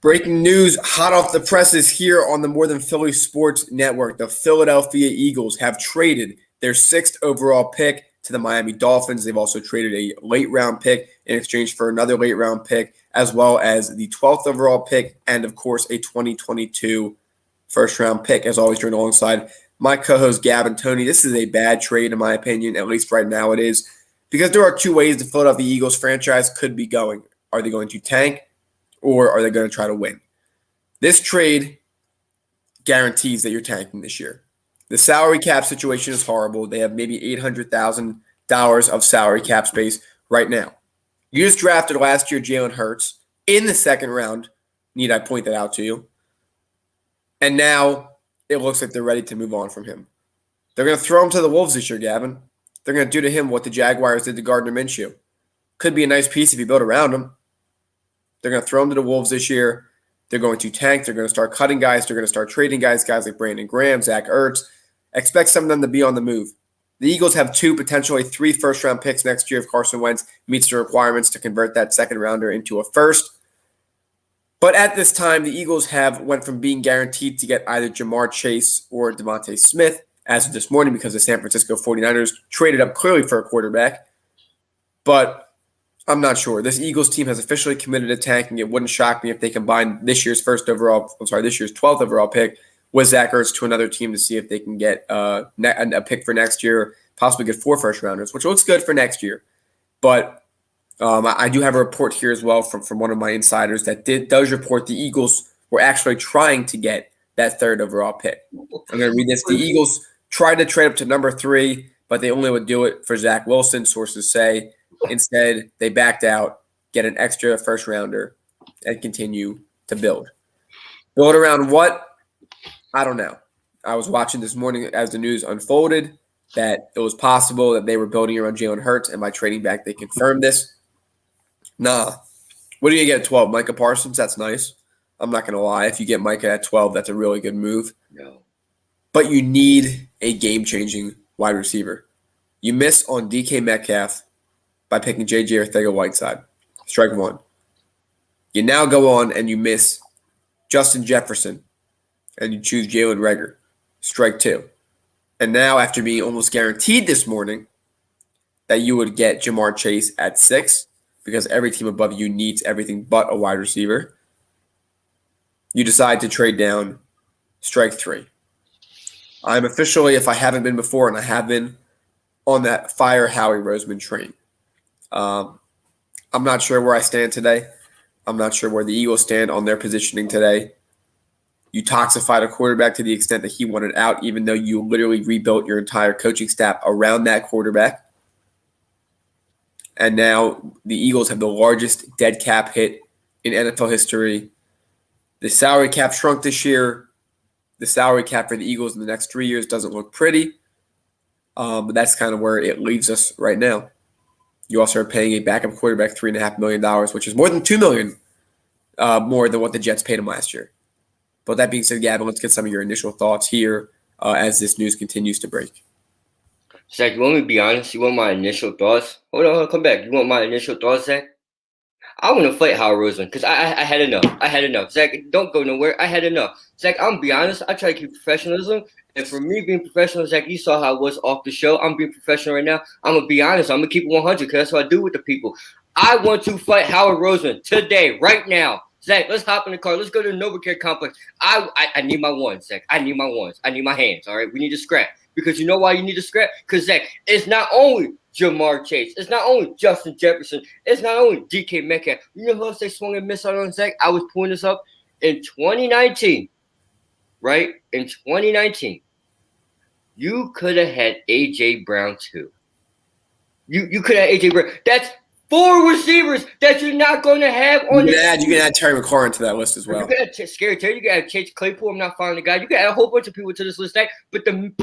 Breaking news, hot off the presses here on the More Than Philly Sports Network. The Philadelphia Eagles have traded their 6th overall pick to the Miami Dolphins. They've also traded a late round pick in exchange for another late round pick, as well as the 12th overall pick, and of course a 2022 first round pick, as always, joined alongside my co-host Gab and Tony. This is a bad trade, in my opinion, at least right now it is, because there are two ways the Philadelphia Eagles franchise could be going. Are they going to tank, or are they going to try to win? This trade guarantees that you're tanking this year. The salary cap situation is horrible. They have maybe $800,000 of salary cap space right now. You just drafted last year Jalen Hurts in the second round. Need I point that out to you? And now it looks like they're ready to move on from him. They're going to throw him to the Wolves this year, Gavin. They're going to do to him what the Jaguars did to Gardner Minshew. Could be a nice piece if you build around him. They're going to throw him to the Wolves this year. They're going to tank. They're going to start cutting guys. They're going to start trading guys like Brandon Graham, Zach Ertz. Expect some of them to be on the move. The Eagles have 2, potentially 3 first-round picks next year if Carson Wentz meets the requirements to convert that second-rounder into a first. But at this time, the Eagles went from being guaranteed to get either Jamar Chase or Devontae Smith as of this morning because the San Francisco 49ers traded up clearly for a quarterback. But I'm not sure. This Eagles team has officially committed to tanking. It wouldn't shock me if they combine this year's 12th overall pick with Zach Ertz to another team to see if they can get a pick for next year, possibly get 4 first-rounders, which looks good for next year. But I do have a report here as well from one of my insiders that does report the Eagles were actually trying to get that 3rd overall pick. I'm going to read this. The Eagles tried to trade up to number 3, but they only would do it for Zach Wilson, sources say. Instead, they backed out, get an extra first-rounder, and continue to build. Build around what? I don't know. I was watching this morning as the news unfolded that it was possible that they were building around Jalen Hurts, and by trading back, they confirmed this. Nah. What do you get at 12? Micah Parsons? That's nice. I'm not going to lie. If you get Micah at 12, that's a really good move. No. But you need a game-changing wide receiver. You miss on DK Metcalf by picking J.J. Arcega-Whiteside. Strike 1. You now go on and you miss Justin Jefferson and you choose Jalen Reagor. Strike 2. And now, after being almost guaranteed this morning that you would get Jamar Chase at 6 because every team above you needs everything but a wide receiver, you decide to trade down. Strike 3. I'm officially, if I haven't been before, and I have been, on that fire Howie Roseman train. I'm not sure where I stand today. I'm not sure where the Eagles stand on their positioning today. You toxified a quarterback to the extent that he wanted out, even though you literally rebuilt your entire coaching staff around that quarterback. And now the Eagles have the largest dead cap hit in NFL history. The salary cap shrunk this year. The salary cap for the Eagles in the next 3 years doesn't look pretty. But that's kind of where it leaves us right now. You also are paying a backup quarterback $3.5 million, which is more than $2 million more than what the Jets paid him last year. But that being said, Gavin, let's get some of your initial thoughts here as this news continues to break. Zach, you want me to be honest? You want my initial thoughts? Hold on, come back. You want my initial thoughts, Zach? I want to fight Howard Roseman because I had enough. I had enough. Zach, don't go nowhere. I had enough. Zach, I'm going to be honest. I try to keep professionalism. And for me being professional, Zach, you saw how I was off the show. I'm being professional right now. I'm going to be honest. I'm going to keep it 100 because that's what I do with the people. I want to fight Howard Roseman today, right now. Zach, let's hop in the car. Let's go to the NovaCare complex. I need my ones, Zach. I need my ones. I need my hands, all right? We need to scrap. Because you know why you need to scrap? Because, Zach, it's not only Jamar Chase. It's not only Justin Jefferson. It's not only DK Metcalf. You know who else they swung and missed out on, Zach? I was pulling this up in 2019, right? In 2019, you could have had A.J. Brown too. You could have A.J. Brown. That's 4 receivers that you're not going to have on you can add Terry McLaurin to that list as well. You can add Scary Terry. You can add Chase Claypool. I'm not following the guy. You can add a whole bunch of people to this list, Zach. But the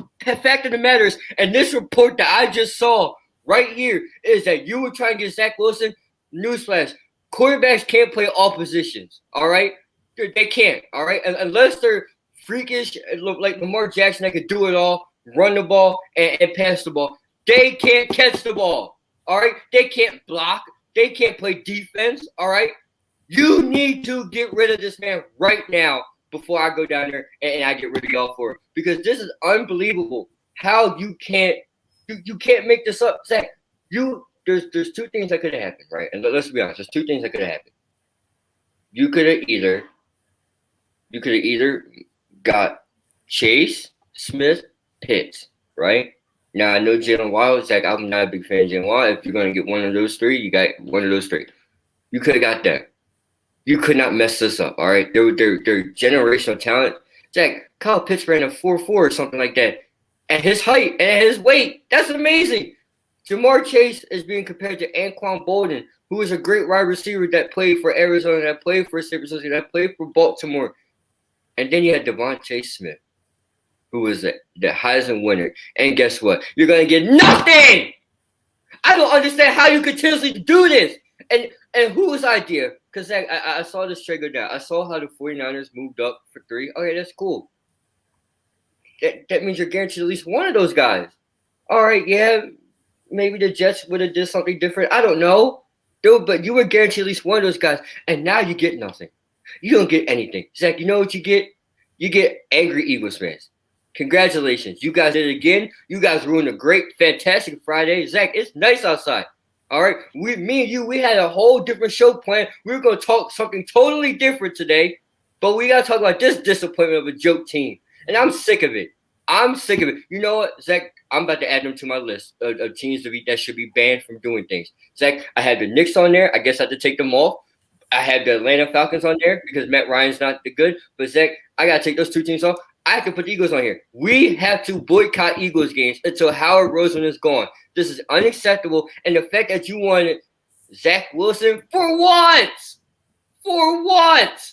fact of the matter is, and this report that I just saw right here is that you were trying to get Zach Wilson. Newsflash: quarterbacks can't play all positions. All right, they can't. All right, unless they're freakish, like Lamar Jackson, that could do it all, run the ball and pass the ball. They can't catch the ball. All right, they can't block. They can't play defense. All right, You need to get rid of this man right now before I go down there and I get rid of y'all for it. Because this is unbelievable. How you can't make this up, Zach. There's two things that could have happened, right? And let's be honest, there's two things that could have happened. You could have either got Chase, Smith, Pitts, right? Now I know Jalen Waddle, Zach. I'm not a big fan of Jalen Waddle. If you're gonna get one of those three, you got one of those three. You could have got that. You could not mess this up, all right? They're generational talent. Zach, Kyle Pitts ran a 4.4 or something like that. At his height and at his weight, that's amazing. Jamar Chase is being compared to Anquan Bolden, who is a great wide receiver that played for Arizona, that played for San Francisco, that played for Baltimore. And then you had Devontae Smith, who was the Heisman winner. And guess what? You're going to get nothing! I don't understand how you continuously do this. And whose idea? Because I saw this trade go down. I saw how the 49ers moved up for 3. Okay, that's cool. That means you're guaranteed at least one of those guys. All right, yeah, maybe the Jets would have did something different. I don't know. Dude, but you were guaranteed at least one of those guys, and now you get nothing. You don't get anything. Zach, you know what you get? You get angry Eagles fans. Congratulations. You guys did it again. You guys ruined a great, fantastic Friday. Zach, it's nice outside. All right? Me and you, we had a whole different show planned. We were going to talk something totally different today, but we got to talk about this disappointment of a joke team. And I'm sick of it. You know what, Zach? I'm about to add them to my list of teams that should be banned from doing things. Zach, I had the Knicks on there. I guess I had to take them off. I had the Atlanta Falcons on there because Matt Ryan's not the good. But, Zach, I got to take those two teams off. I have to put the Eagles on here. We have to boycott Eagles games until Howard Roseman is gone. This is unacceptable. And the fact that you wanted Zach Wilson, for what? For what?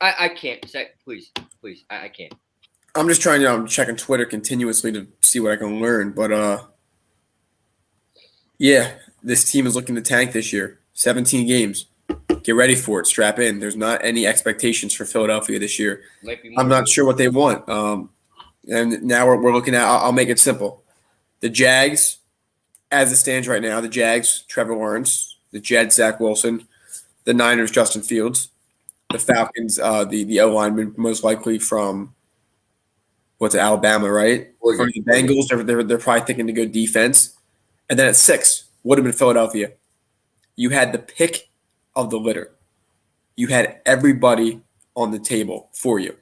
I can't. Zach, please, I can't. I'm just trying to I'm checking Twitter continuously to see what I can learn. But yeah, this team is looking to tank this year. 17 games. Get ready for it. Strap in. There's not any expectations for Philadelphia this year. I'm not sure what they want. And now we're looking at. I'll make it simple. The Jags, as it stands right now, the Jags, Trevor Lawrence, the Jets, Zach Wilson, the Niners, Justin Fields, the Falcons, the O lineman most likely from. What's it, Alabama, right? For the Bengals, they're probably thinking to go defense. And then at 6, would have been Philadelphia. You had the pick of the litter. You had everybody on the table for you.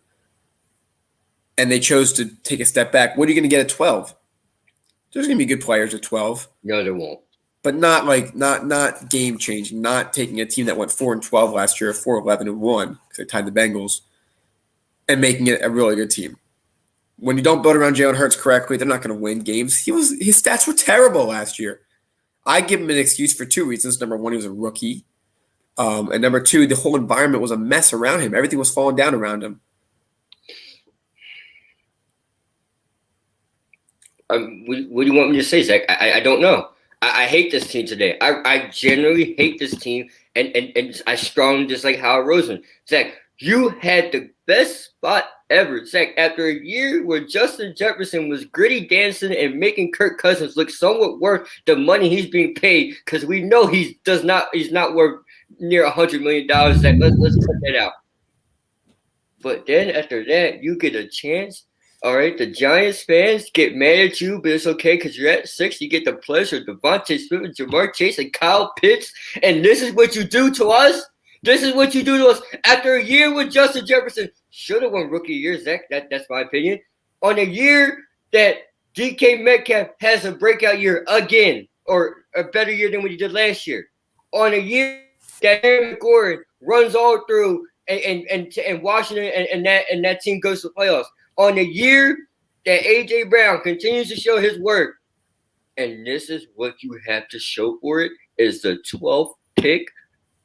And they chose to take a step back. What are you going to get at 12? There's going to be good players at 12. No, there won't. But not game changing, not taking a team that went 4-12 last year, 4-11-1, because they tied the Bengals, and making it a really good team. When you don't build around Jalen Hurts correctly, they're not going to win games. His stats were terrible last year. I give him an excuse for 2 reasons. Number 1, he was a rookie. And number 2, the whole environment was a mess around him. Everything was falling down around him. What do you want me to say, Zach? I don't know. I hate this team today. I generally hate this team, and I strongly dislike Howard Roseman. Zach, you had the best spot ever. Zach, after a year where Justin Jefferson was gritty dancing and making Kirk Cousins look somewhat worth the money he's being paid, because we know he's not worth near $100 million. Zach, let's cut that out. But then after that, you get a chance. All right, the Giants fans get mad at you, but it's okay because you're at 6. You get the pleasure of Devontae Smith, Jamar Chase, and Kyle Pitts, and this is what you do to us. This is what you do to us after a year with Justin Jefferson. Should have won Rookie Year, Zach. That's my opinion. On a year that DK Metcalf has a breakout year again, or a better year than what he did last year. On a year that Aaron McGoran runs all through, and Washington and that team goes to the playoffs. On a year that A.J. Brown continues to show his work, and this is what you have to show for it, is the 12th pick.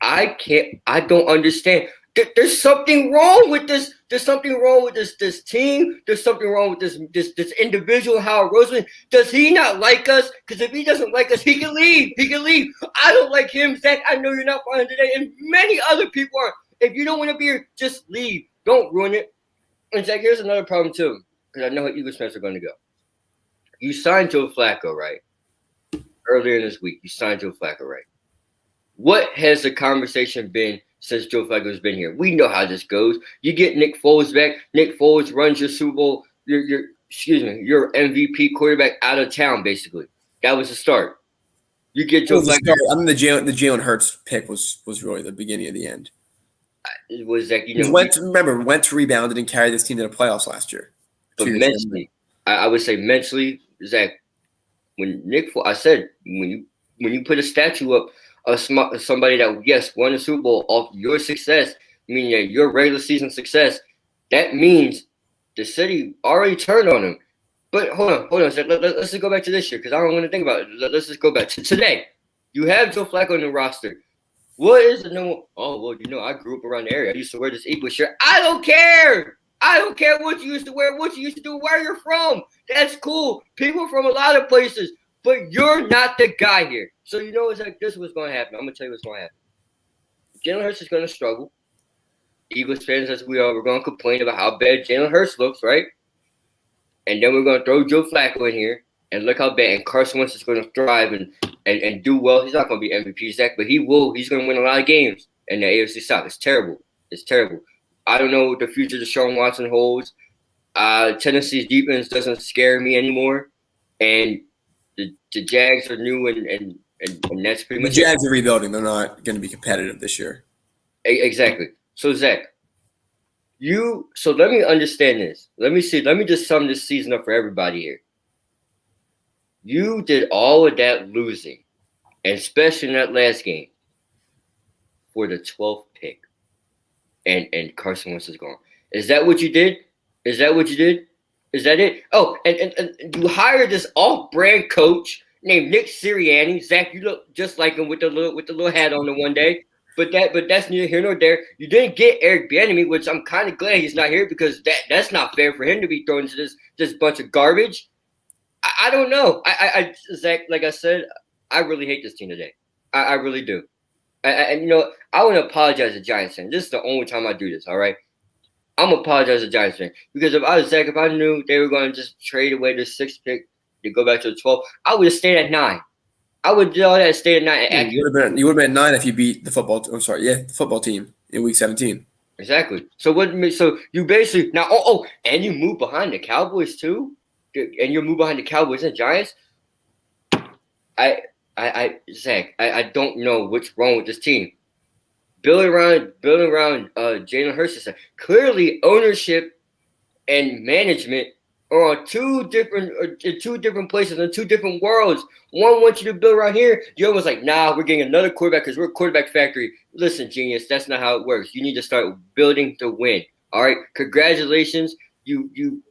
I don't understand. There's something wrong with this. There's something wrong with this team. There's something wrong with this individual, Howard Roseman. Does he not like us? Because if he doesn't like us, he can leave. He can leave. I don't like him, Zach. I know you're not fine today, and many other people are. If you don't want to be here, just leave. Don't ruin it. And Zach, here's another problem too, because I know how Eagles fans are going to go. You signed Joe Flacco, right? Earlier in this week, you signed Joe Flacco, right? What has the conversation been since Joe Flacco's been here. We know how this goes. You get Nick Foles back. Nick Foles runs your Super Bowl, your MVP quarterback out of town, basically. That was the start. You get Joe Flacco. I mean, the Jalen Hurts pick was really the beginning of the end. It was like, Wentz rebounded and carried this team to the playoffs last year. But mentally, I would say mentally, Zach, when Nick Foles, I said, when you put a statue up of somebody that, yes, won a Super Bowl off your success, meaning that your regular season success, that means the city already turned on him. But hold on. So let's just go back to this year because I don't want to think about it. Let's just go back to today. You have Joe Flacco on the roster. What is the number? Oh, well, I grew up around the area. I used to wear this Eagles shirt. I don't care. I don't care what you used to wear, what you used to do, where you're from. That's cool. People from a lot of places, but you're not the guy here. So it's like this is what's going to happen. I'm going to tell you what's going to happen. Jalen Hurts is going to struggle. Eagles fans, as we are, we're going to complain about how bad Jalen Hurts looks, right? And then we're going to throw Joe Flacco in here and look how bad. And Carson Wentz is going to thrive and do well. He's not going to be MVP, Zach, but he will. He's going to win a lot of games in the AFC South. It's terrible. It's terrible. I don't know what the future Deshaun Watson holds. Tennessee's defense doesn't scare me anymore. And the Jags are new, and that's pretty much it. The Jags are rebuilding. They're not going to be competitive this year. Exactly. So, Zach, so let me understand this. Let me just sum this season up for everybody here. You did all of that losing, and especially in that last game, for the 12th pick. And Carson Wentz is gone. Is that what you did? Is that it? Oh, and you hired this off-brand coach named Nick Sirianni. Zach, you look just like him with the little hat on the one day. But that's neither here nor there. You didn't get Eric Bieniemy, which I'm kind of glad he's not here because that's not fair for him to be thrown into this bunch of garbage. I don't know. Zach, like I said, I really hate this team today. I really do. I want to apologize to Giants fans. This is the only time I do this, all right? I'm going to apologize to Giants fans. Because if I knew they were going to just trade away the 6th pick to go back to the 12th, I would have stayed at 9. I would do all that, stay at 9. You would have been 9 if you beat the football team in week 17. Exactly. So you basically now and you move behind the Cowboys too? And you move behind the Cowboys and Giants? Zach, I don't know what's wrong with this team. Building around Jalen Hurts. Clearly, ownership and management are on two different places in two different worlds. One wants you to build around here. The other one's like, nah, we're getting another quarterback because we're a quarterback factory. Listen, genius, that's not how it works. You need to start building to win. All right, congratulations. You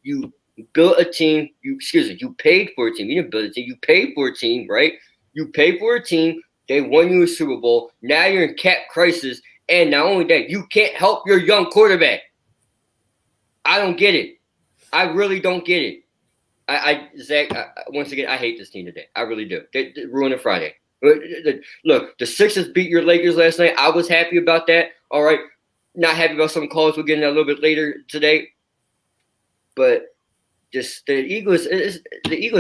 built a team. You paid for a team. You didn't build a team. You paid for a team, right? You paid for a team. They won you a Super Bowl. Now you're in cap crisis. And not only that, you can't help your young quarterback. I don't get it. I really don't get it. Zach, once again, I hate this team today. I really do. They ruined it Friday. Look, the Sixers beat your Lakers last night. I was happy about that. All right. Not happy about some calls. We'll get into a little bit later today. But just the Eagles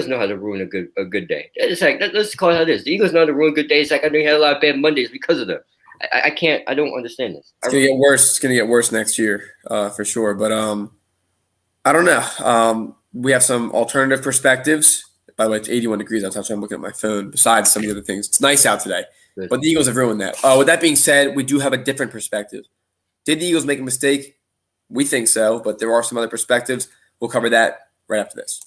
know how to ruin a good day. It's like, let's call it how it is. The Eagles know how to ruin good days. Like I know you had a lot of bad Mondays because of them. I don't understand this. It's gonna get worse. It's gonna get worse next year, for sure. But I don't know. We have some alternative perspectives. By the way, it's 81 degrees outside, so I'm looking at my phone. Besides some of the other things, it's nice out today. Good. But the Eagles have ruined that. With that being said, we do have a different perspective. Did the Eagles make a mistake? We think so, but there are some other perspectives. We'll cover that right after this.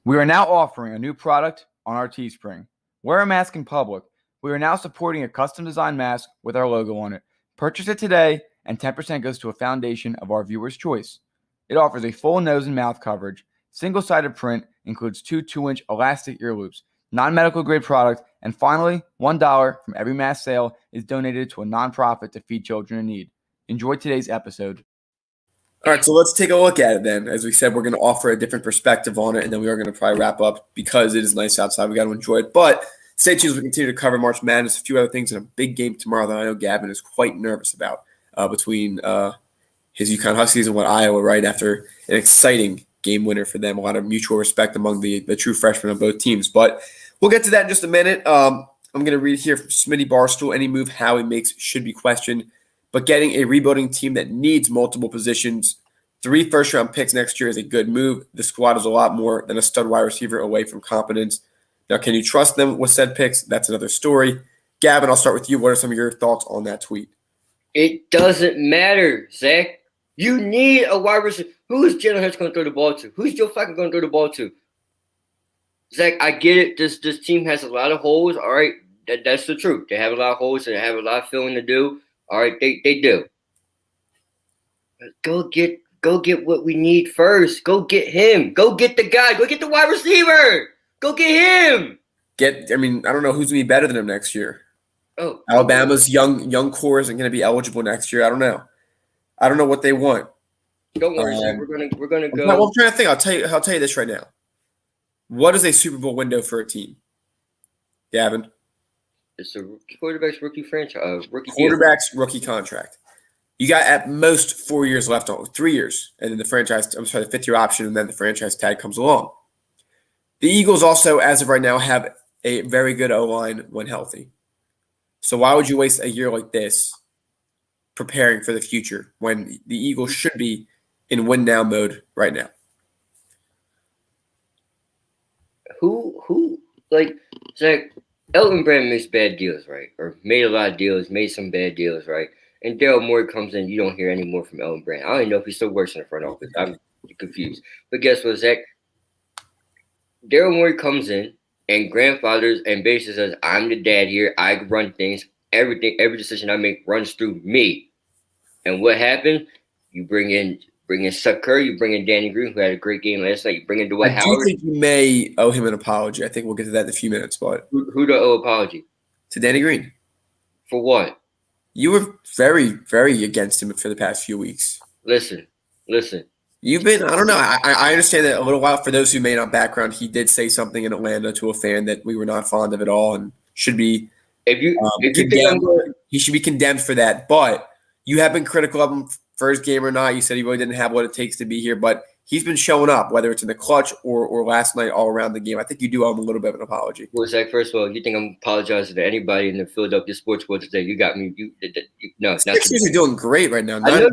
We are now offering a new product on our Teespring. Wear a mask in public. We are now supporting a custom-designed mask with our logo on it. Purchase it today, and 10% goes to a foundation of our viewer's choice. It offers a full nose and mouth coverage, single-sided print, includes 2 2-inch elastic ear loops, non-medical grade product, and finally, $1 from every mask sale is donated to a nonprofit to feed children in need. Enjoy today's episode. All right, so let's take a look at it then. As we said, we're going to offer a different perspective on it, and then we are going to probably wrap up because it is nice outside. We got to enjoy it. But stay tuned as we continue to cover March Madness, a few other things, and a big game tomorrow that I know Gavin is quite nervous about between his UConn Huskies and Iowa, right after an exciting game winner for them. A lot of mutual respect among the true freshmen on both teams. But we'll get to that in just a minute. I'm going to read here from Smitty Barstool. Any move Howie makes should be questioned. but getting a rebuilding team that needs multiple positions, 3 first-round picks next year is a good move. The squad is a lot more than a stud wide receiver away from competence. Now, can you trust them with said picks? That's another story. Gavin, I'll start with you. What are some of your thoughts on that tweet? It doesn't matter, Zach. You need a wide receiver. Who is Jalen Hurts going to throw the ball to? Who's Joe Flacco going to throw the ball to? Zach, I get it. This team has a lot of holes. All right, that's the truth. They have a lot of holes and they have a lot of filling to do. All right, they do. But go get what we need first. Go get him. Go get the guy. Go get the wide receiver. Go get him. I don't know who's going to be better than him next year. Oh, Alabama's young core isn't going to be eligible next year. I don't know. I don't know what they want. Don't worry, Zach. We're gonna go. Well, I'm trying to think. I'll tell you this right now. What is a Super Bowl window for a team? Gavin? It's a quarterback's rookie franchise. Quarterback's rookie contract. You got at most 4 years left on 3 years, and then the 5th-year option, and then the franchise tag comes along. The Eagles also, as of right now, have a very good O-line when healthy. So why would you waste a year like this preparing for the future when the Eagles should be in win-now mode right now? Who like Zach? Elton Brand makes bad deals, right? Or made a lot of deals, made some bad deals, right? And Daryl Morey comes in, you don't hear any more from Elton Brand. I don't even know if he still works in the front office. I'm confused. But guess what, Zach? Daryl Morey comes in and grandfathers and basically says, I'm the dad here. I run things. Every decision I make runs through me. And what happened? You bring in Seth Curry, you bring in Danny Green, who had a great game last night. You bring in Dwight Howard. I do think you may owe him an apology. I think we'll get to that in a few minutes. But who do I owe apology? To Danny Green. For what? You were very, very against him for the past few weeks. Listen. You've been, I don't know. I understand that a little while. For those who may not background, he did say something in Atlanta to a fan that we were not fond of at all and should be he should be condemned for that. But you have been critical of him for his game or not. You said he really didn't have what it takes to be here, but he's been showing up, whether it's in the clutch or last night all around the game. I think you do owe him a little bit of an apology. Well, Zach, first of all, you think I'm apologizing to anybody in the Philadelphia sports world today? You got me. No, Sixers are doing great right now. I know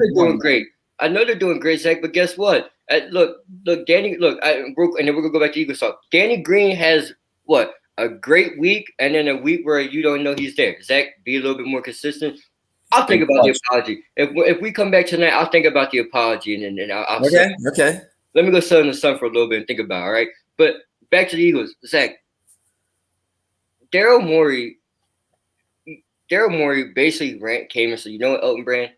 they're doing great. Zach, but guess what? Look, Danny. Look, and then we're gonna go back to Eagles talk. Danny Green has what? A great week, and then a week where you don't know he's there. Zach, be a little bit more consistent. I'll think about the apology. If we come back tonight, I'll think about the apology, and then I'll okay. Let me go sit in the sun for a little bit and think about it, all right? But back to the Eagles. Zach, Daryl Morey basically came and said, you know what, Elton Brand?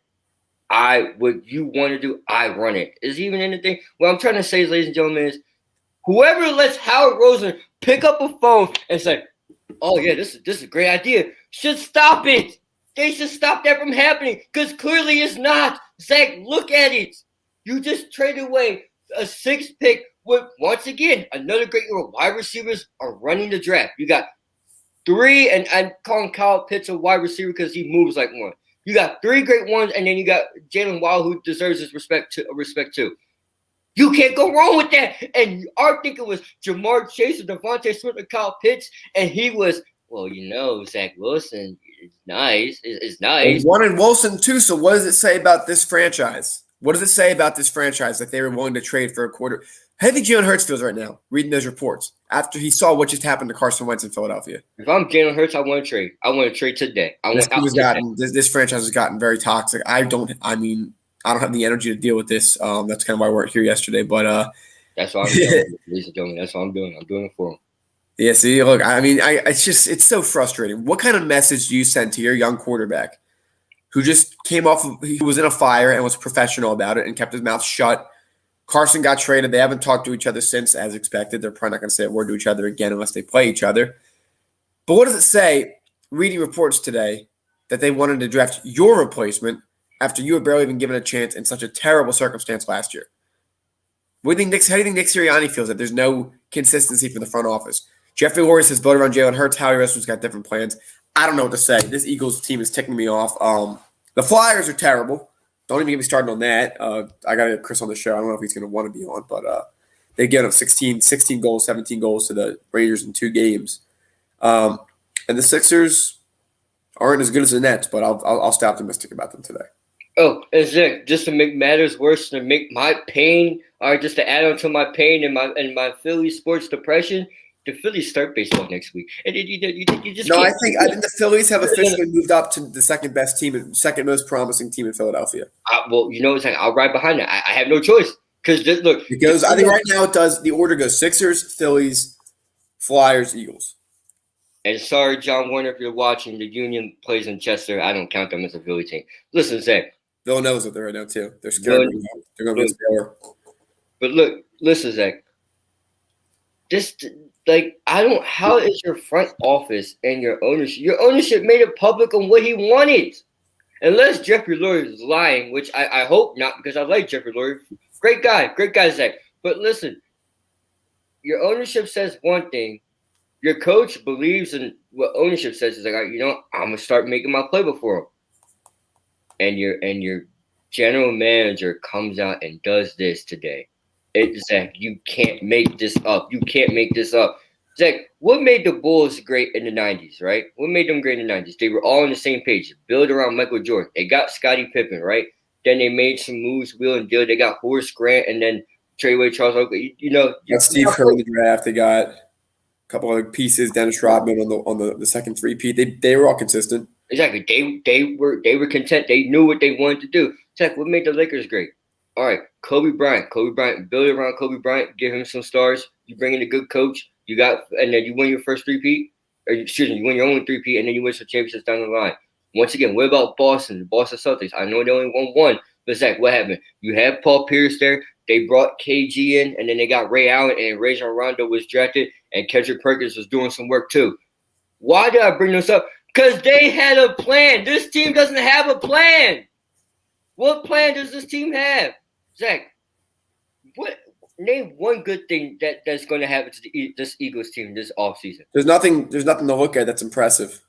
What you want to do, I run it. Is he even anything? What I'm trying to say, ladies and gentlemen, is whoever lets Howard Rosen pick up a phone and say, oh, yeah, this is a great idea, should stop it. They should stop that from happening because clearly it's not. Zach, look at it. You just traded away a 6th pick with, once again, another great year where wide receivers are running the draft. You got 3, and I'm calling Kyle Pitts a wide receiver because he moves like one. You got 3 great ones, and then you got Jalen Waddle, who deserves his respect too. You can't go wrong with that. And our thinking was Jamar Chase or Devontae Smith or Kyle Pitts, and he was, well, Zach Wilson is nice. It's nice. They wanted Wilson too, so what does it say about this franchise? What does it say about this franchise that they were willing to trade for a quarter? How do you think Jalen Hurts feels right now, reading those reports, after he saw what just happened to Carson Wentz in Philadelphia? If I'm Jalen Hurts, I want to trade. I want to trade today. This franchise has gotten very toxic. I don't have the energy to deal with this. That's kind of why we weren't here yesterday. But that's what I'm doing, ladies and gentlemen. That's what I'm doing. I'm doing it for him. Yeah, see, look, it's so frustrating. What kind of message do you send to your young quarterback who just came off – he was in a fire and was professional about it and kept his mouth shut? Carson got traded. They haven't talked to each other since, as expected. They're probably not going to say a word to each other again unless they play each other. But what does it say, reading reports today, that they wanted to draft your replacement after you were barely even given a chance in such a terrible circumstance last year? How do you think Nick Sirianni feels that there's no consistency from the front office? Jeffrey Lurie says build around Jalen Hurts. Howie Roseman's got different plans. I don't know what to say. This Eagles team is ticking me off. The Flyers are terrible. Don't even get me started on that. I got to get Chris on the show. I don't know if he's going to want to be on, but they get up 16 goals, 17 goals to the Rangers in 2 games. And the Sixers aren't as good as the Nets, but I'll stay optimistic about them today. Oh, and Zach, just to make matters worse, to make my pain, or just to add on to my pain and my Philly sports depression, the Phillies start baseball next week. And you just No, can't. I think the Phillies have officially moved up to the second best team and second most promising team in Philadelphia. Well, you know what I'm saying? I'll ride behind that. I have no choice. Because look, Because I think right now it does. The order goes Sixers, Phillies, Flyers, Eagles. And sorry, John Warner, if you're watching, the Union plays in Chester. I don't count them as a Philly team. Listen, Zach. Villanova's up there right now too. They're scared. They're going to lose power. But look, listen, Zach. How is your front office and your ownership? Your ownership made it public on what he wanted. Unless Jeffrey Lurie is lying, which I hope not, because I like Jeffrey Lurie. Great guy, Zach. But listen, your ownership says one thing. Your coach believes in what ownership says. Is like, I'm gonna start making my playbook for him. And your general manager comes out and does this today. Zach, you can't make this up. You can't make this up. Zach, what made the Bulls great in the 90s, right? What made them great in the 90s? They were all on the same page. Build around Michael Jordan. They got Scottie Pippen, right? Then they made some moves, wheel and deal. They got Horace Grant and then Treyway Charles Oakley. Got Steve Kerr in the draft. They got a couple other pieces. Dennis Rodman on the second three-peat. They were all consistent. Exactly. They were content. They knew what they wanted to do. Zach, what made the Lakers great? All right, Kobe Bryant, build around Kobe Bryant, give him some stars. You bring in a good coach, and then you win your first three-peat, you win your only three-peat, and then you win some championships down the line. Once again, what about Boston, the Boston Celtics? I know they only won one, but Zach, what happened? You had Paul Pierce there. They brought KG in, and then they got Ray Allen, and Rajon Rondo was drafted, and Kendrick Perkins was doing some work too. Why did I bring this up? Because they had a plan. This team doesn't have a plan. What plan does this team have? Zach, name one good thing that's going to happen to this Eagles team this offseason. There's nothing to look at that's impressive.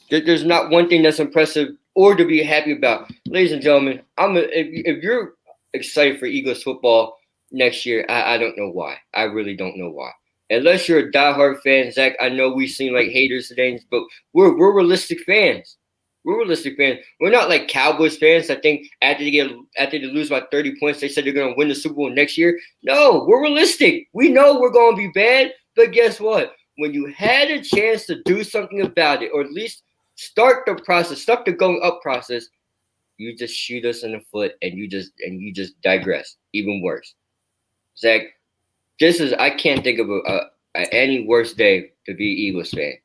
There's not one thing that's impressive or to be happy about. Ladies and gentlemen, if you're excited for Eagles football next year, I don't know why. I really don't know why. Unless you're a diehard fan, Zach, I know we seem like haters today, but we're realistic fans. We're realistic fans. We're not like Cowboys fans. I think after they lose by 30 points, they said they're going to win the Super Bowl next year. No, we're realistic. We know we're going to be bad, but guess what? When you had a chance to do something about it, or at least start the process, start the going up process, you just shoot us in the foot and you just digress. Even worse. Zach, I can't think of any worse day to be Eagles fan.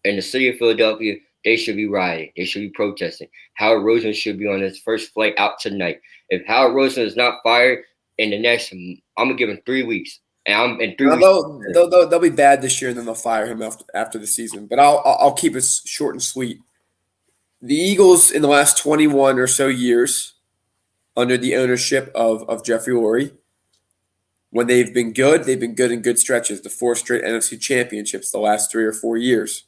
In the city of Philadelphia, they should be rioting. They should be protesting. Howard Rosen should be on his first flight out tonight. If Howard Rosen is not fired in the next, I'm gonna give him 3 weeks. And I'm in 3 weeks. They'll be bad this year, and then they'll fire him after the season. But I'll keep it short and sweet. The Eagles in the last 21 or so years, under the ownership of Jeffrey Lurie, when they've been good in good stretches. The 4 straight NFC championships the last 3 or 4 years.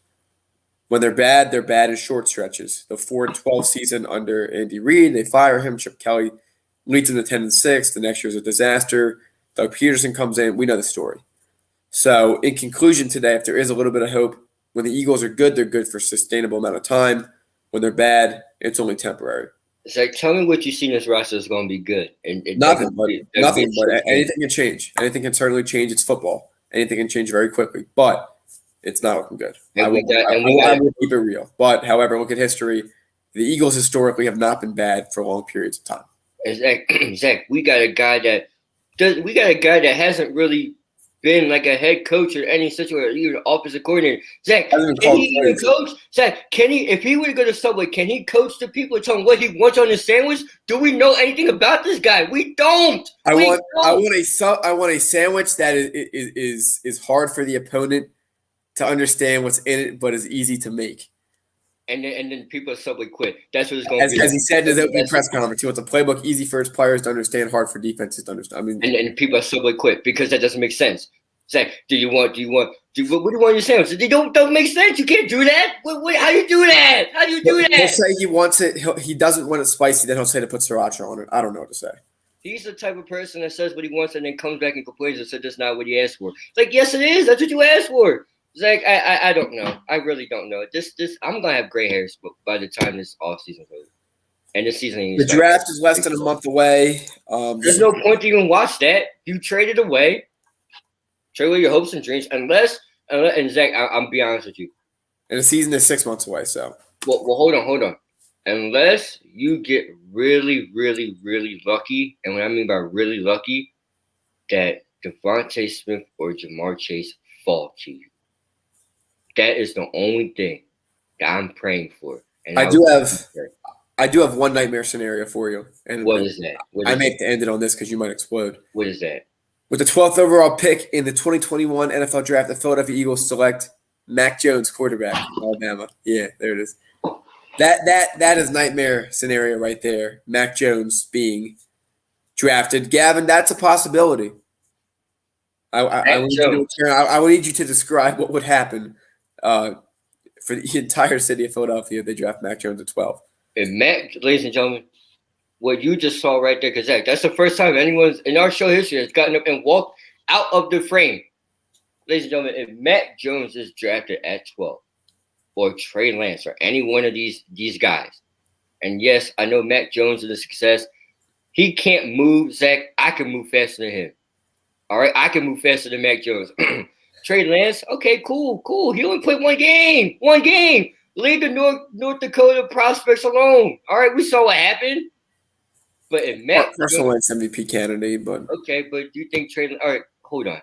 When they're bad in short stretches. The 4-12 season under Andy Reid, they fire him. Chip Kelly leads them to 10-6. The next year's a disaster. Doug Peterson comes in. We know the story. So, in conclusion today, if there is a little bit of hope, when the Eagles are good, they're good for a sustainable amount of time. When they're bad, it's only temporary. It's like, tell me what you see in this roster is going to be good. Nothing, but anything can change. Anything can certainly change. It's football. Anything can change very quickly, but it's not looking good. I will keep it real. But, however, look at history. The Eagles historically have not been bad for long periods of time. Zach, we got a guy that hasn't really been like a head coach or any situation, even an offensive coordinator. Zach, can he even coach? Zach, if he were to go to Subway, can he coach the people and tell them what he wants on his sandwich? Do we know anything about this guy? We don't. I want a sandwich that is hard for the opponent to understand what's in it, but is easy to make. And then people at Subway quit. That's what it's going to be. As he said in his opening press conference, he wants a playbook easy for his players to understand, hard for defenses to understand. And people at Subway quit because that doesn't make sense. Zach, what do you want in your sandwich? They don't make sense. You can't do that. How do you do that? How do you do that? He'll say he wants it. He doesn't want it spicy. Then he'll say to put sriracha on it. I don't know what to say. He's the type of person that says what he wants and then comes back and complains and says that's not what he asked for. Like, yes, it is. That's what you asked for. Zach, I don't know. I really don't know. This I'm gonna have gray hairs by the time this off season goes. And this season ain't The started. draft is less than a month away. There's no point to even watch that. You traded away. Trade away your hopes and dreams, unless and Zach, I'm be honest with you. And the season is 6 months away. So, Well, hold on. Unless you get really, really, really lucky, and what I mean by really lucky, that Devontae Smith or Jamar Chase fall to you. That is the only thing that I'm praying for. And I do have one nightmare scenario for you. And what is that? I may have to end it on this because you might explode. What is that? With the 12th overall pick in the 2021 NFL Draft, the Philadelphia Eagles select Mac Jones, quarterback, Alabama. Yeah, there it is. That is nightmare scenario right there. Mac Jones being drafted. Gavin, that's a possibility. I would need you to describe what would happen for the entire city of Philadelphia if they draft Mac Jones at 12. And Mac, ladies and gentlemen, what you just saw right there, because Zach, that's the first time anyone's in our show history has gotten up and walked out of the frame. Ladies and gentlemen, if Mac Jones is drafted at 12, or Trey Lance, or any one of these guys, and yes, I know Mac Jones is a success. He can't move, Zach. I can move faster than him. All right, I can move faster than Mac Jones. Trey Lance, okay, cool. He only played one game. Leave the North Dakota prospects alone. All right, we saw what happened. But if Mac personal MVP candidate, but okay, but you think Trey? All right, hold on.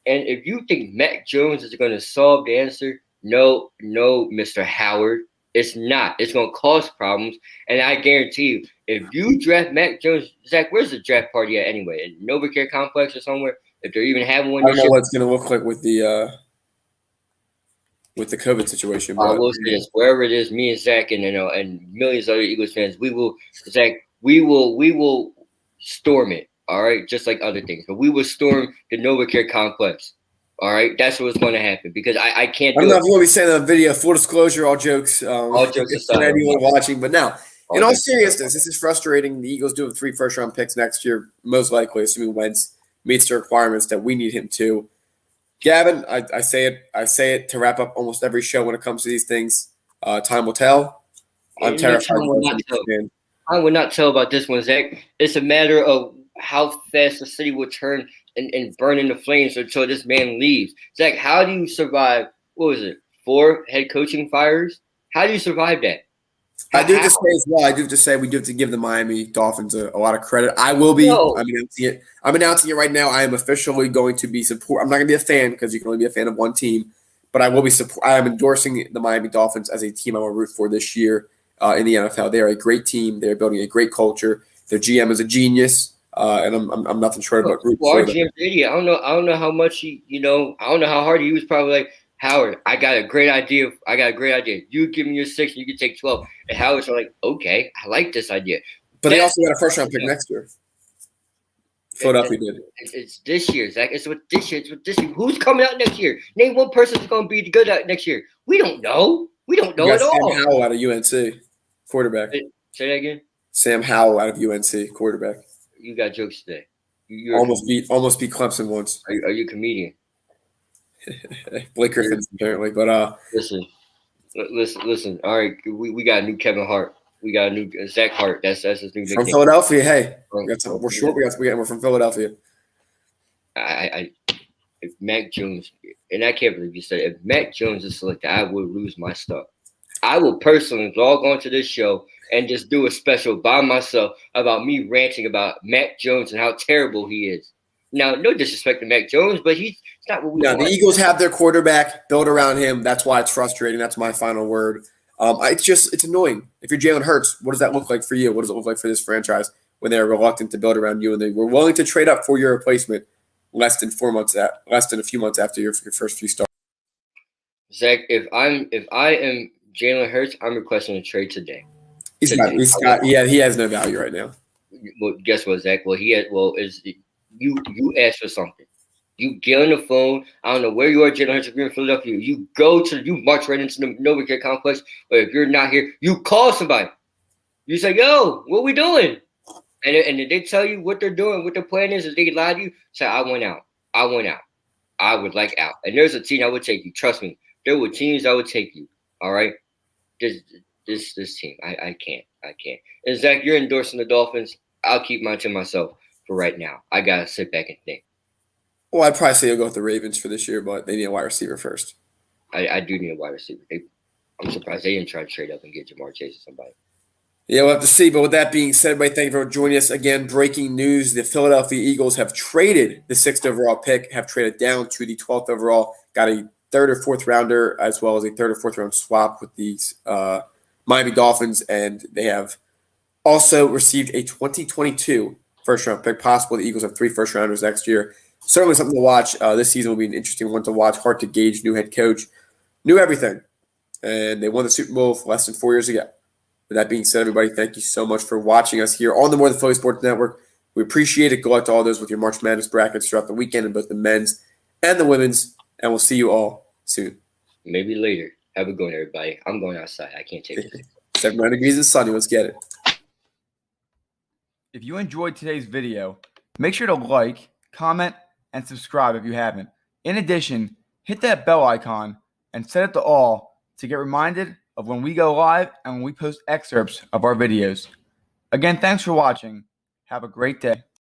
And if you think Mac Jones is going to solve the answer, no, Mr. Howard, it's not. It's going to cause problems, and I guarantee you, if you draft Mac Jones, Zach, where's the draft party at anyway? In NovaCare Complex or somewhere? If they're even having one, I don't know what it's going to look like with the COVID situation. But we'll say this: wherever it is, me and Zach and millions of other Eagles fans, we will storm it. All right, just like other things, but we will storm the NovaCare Complex. All right, that's what's going to happen because I can't. I don't know if you want to be saying that video. Full disclosure, all jokes. All jokes aside, anyone watching, but now, in all seriousness, this is frustrating. The Eagles do have 3 first-round picks next year, most likely, assuming Wentz meets the requirements that we need him to. Gavin, I say it to wrap up almost every show when it comes to these things. Time will tell. I'm terrified. I would not tell about this one, Zach. It's a matter of how fast the city will turn and burn in the flames until this man leaves. Zach, how do you survive, 4 head coaching fires? How do you survive that? I do have to say as well, we do have to give the Miami Dolphins a lot of credit. I will be. I'm announcing it right now. I am officially going to be support. I'm not going to be a fan because you can only be a fan of one team, but I will be I am endorsing the Miami Dolphins as a team I will root for this year in the NFL. They are a great team. They're building a great culture. Their GM is a genius, and I'm nothing short about root for them. GM's idiot. I don't know how much I don't know how hard he was. Probably like, Howard, I got a great idea. You give me your 6, and you can take 12. And Howard's like, okay, I like this idea. But they also got a first-round pick next year. Philadelphia did. It's this year, Zach. It's with this year. Who's coming out next year? Name one person who's going to be good out next year. We don't know. At all. Sam Howell out of UNC, quarterback. Say that again. Sam Howell out of UNC, quarterback. You got jokes today. Almost beat Clemson once. Are you a comedian? Blake Griffin's apparently, but listen. All right, we got a new Kevin Hart. We got a new Zach Hart. That's his new nickname. From Philadelphia. Hey, we're short. We're from Philadelphia. If Mac Jones, and I can't believe you said it, if Mac Jones is selected, I would lose my stuff. I will personally log on to this show and just do a special by myself about me ranting about Mac Jones and how terrible he is. Now, no disrespect to Mac Jones, but he's not what we want. The Eagles have their quarterback built around him. That's why it's frustrating. That's my final word. It's annoying. If you're Jalen Hurts, what does that look like for you? What does it look like for this franchise when they're reluctant to build around you and they were willing to trade up for your replacement less than a few months after your first 3 starts? Zach, if I am Jalen Hurts, I'm requesting a trade today. He has no value right now. Well, guess what, Zach? Well, you asked for something. You get on the phone. I don't know where you are, Jalen Hurts. If you're in Philadelphia, you march right into the NovaCare Complex. Or if you're not here, you call somebody. You say, "Yo, what we doing?" And if they tell you what they're doing, what their plan is, if they lie to you, say, "I went out." I would like out. And there's a team I would take you. Trust me. There were teams I would take you. All right. This team. I can't. And Zach, you're endorsing the Dolphins. I'll keep mine to myself for right now. I gotta sit back and think. Well, I'd probably say you'll go with the Ravens for this year, but they need a wide receiver first. I do need a wide receiver. I'm surprised they didn't try to trade up and get Jamar Chase or somebody. Yeah, we'll have to see. But with that being said, everybody, thank you for joining us again. Breaking news: the Philadelphia Eagles have traded the 6th overall pick, have traded down to the 12th overall, got a 3rd or 4th rounder, as well as a 3rd or 4th round swap with these Miami Dolphins, and they have also received a 2022 first round pick. Possible the Eagles have 3 first rounders next year. Certainly something to watch. This season will be an interesting one to watch. Hard to gauge. New head coach, new everything, and they won the Super Bowl less than 4 years ago. With that being said, everybody, thank you so much for watching us here on the More Than Philly Sports Network. We appreciate it. Good luck to all those with your March Madness brackets throughout the weekend in both the men's and the women's, and we'll see you all soon. Maybe later. Have a good one, everybody. I'm going outside. I can't take it. 79 degrees and sunny. Let's get it. If you enjoyed today's video, make sure to like, comment, and subscribe if you haven't. In addition, hit that bell icon and set it to all to get reminded of when we go live and when we post excerpts of our videos. Again, thanks for watching. Have a great day.